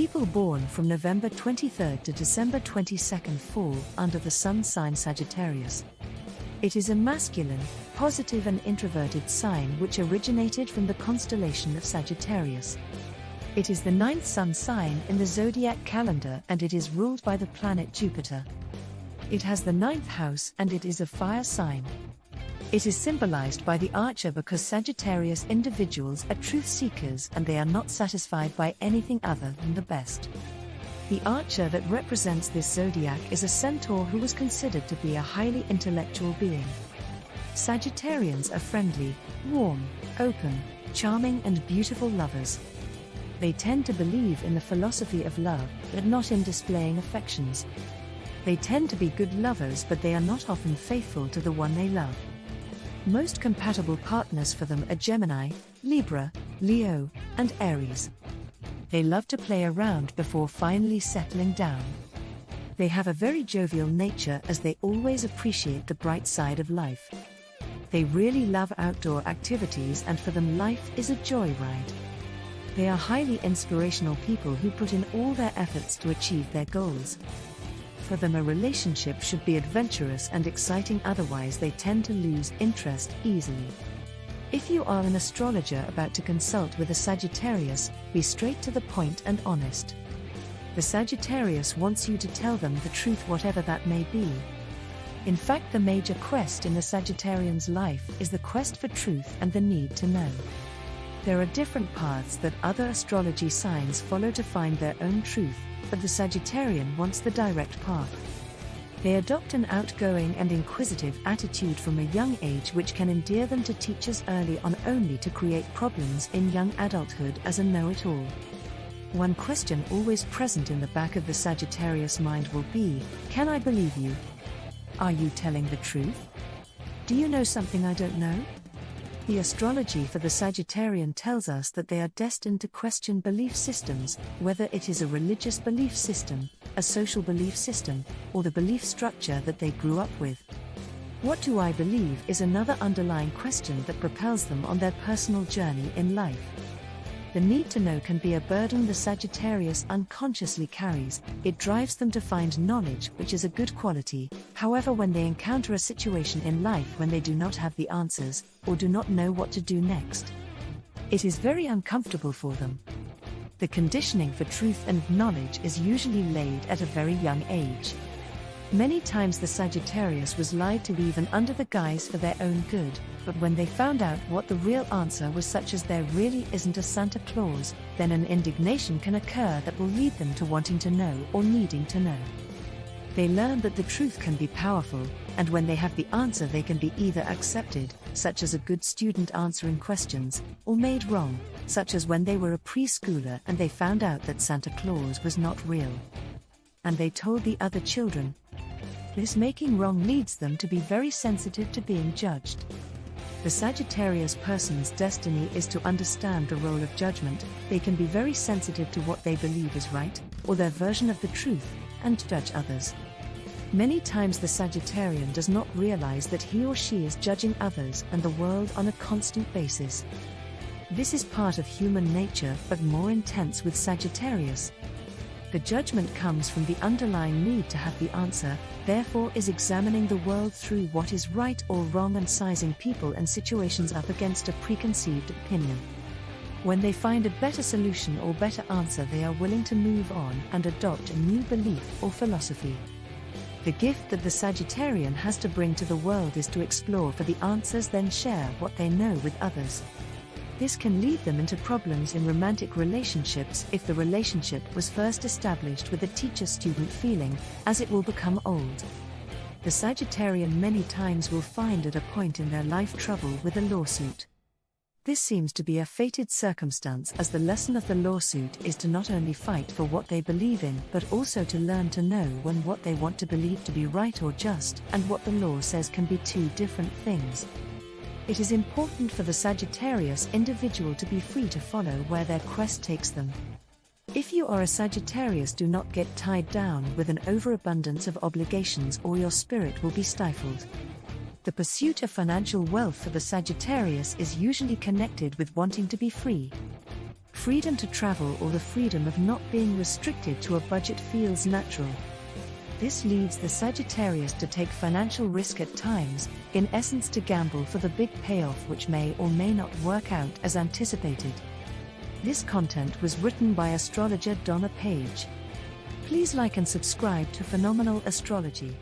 People born from November 23rd to December 22nd fall under the sun sign Sagittarius. It is a masculine, positive and introverted sign which originated from the constellation of Sagittarius. It is the 9th sun sign in the zodiac calendar and it is ruled by the planet Jupiter. It has the 9th house and it is a fire sign. It is symbolized by the archer because Sagittarius individuals are truth seekers and they are not satisfied by anything other than the best. The archer that represents this zodiac is a centaur who was considered to be a highly intellectual being. Sagittarians are friendly, warm, open, charming and beautiful lovers. They tend to believe in the philosophy of love, but not in displaying affections. They tend to be good lovers but they are not often faithful to the one they love. Most compatible partners for them are Gemini, Libra, Leo, and Aries. They love to play around before finally settling down. They have a very jovial nature as they always appreciate the bright side of life. They really love outdoor activities and for them life is a joyride. They are highly inspirational people who put in all their efforts to achieve their goals. For them a relationship should be adventurous and exciting, otherwise they tend to lose interest easily. If you are an astrologer about to consult with a Sagittarius, be straight to the point and honest. The Sagittarius wants you to tell them the truth, whatever that may be. In fact, the major quest in the Sagittarian's life is the quest for truth and the need to know. There are different paths that other astrology signs follow to find their own truth, but the Sagittarian wants the direct path. They adopt an outgoing and inquisitive attitude from a young age which can endear them to teachers early on, only to create problems in young adulthood as a know-it-all. One question always present in the back of the Sagittarius mind will be, can I believe you? Are you telling the truth? Do you know something I don't know? The astrology for the Sagittarian tells us that they are destined to question belief systems, whether it is a religious belief system, a social belief system, or the belief structure that they grew up with. What do I believe is another underlying question that propels them on their personal journey in life. The need to know can be a burden the Sagittarius unconsciously carries. It drives them to find knowledge, which is a good quality. However, when they encounter a situation in life when they do not have the answers, or do not know what to do next, it is very uncomfortable for them. The conditioning for truth and knowledge is usually laid at a very young age. Many times the Sagittarius was lied to even under the guise for their own good, but when they found out what the real answer was, such as there really isn't a Santa Claus, then an indignation can occur that will lead them to wanting to know or needing to know. They learn that the truth can be powerful, and when they have the answer they can be either accepted, such as a good student answering questions, or made wrong, such as when they were a preschooler and they found out that Santa Claus was not real. And they told the other children. This making wrong leads them to be very sensitive to being judged. The Sagittarius person's destiny is to understand the role of judgment. They can be very sensitive to what they believe is right, or their version of the truth, and judge others. Many times the Sagittarian does not realize that he or she is judging others and the world on a constant basis. This is part of human nature, but more intense with Sagittarius. The judgment comes from the underlying need to have the answer, therefore is examining the world through what is right or wrong and sizing people and situations up against a preconceived opinion. When they find a better solution or better answer, they are willing to move on and adopt a new belief or philosophy. The gift that the Sagittarian has to bring to the world is to explore for the answers, then share what they know with others. This can lead them into problems in romantic relationships if the relationship was first established with a teacher-student feeling, as it will become old. The Sagittarian many times will find at a point in their life trouble with a lawsuit. This seems to be a fated circumstance, as the lesson of the lawsuit is to not only fight for what they believe in, but also to learn to know when what they want to believe to be right or just, and what the law says can be two different things. It is important for the Sagittarius individual to be free to follow where their quest takes them. If you are a Sagittarius, do not get tied down with an overabundance of obligations or your spirit will be stifled. The pursuit of financial wealth for the Sagittarius is usually connected with wanting to be free. Freedom to travel or the freedom of not being restricted to a budget feels natural. This leads the Sagittarius to take financial risk at times, in essence to gamble for the big payoff which may or may not work out as anticipated. This content was written by astrologer Donna Page. Please like and subscribe to Phenomenal Astrology.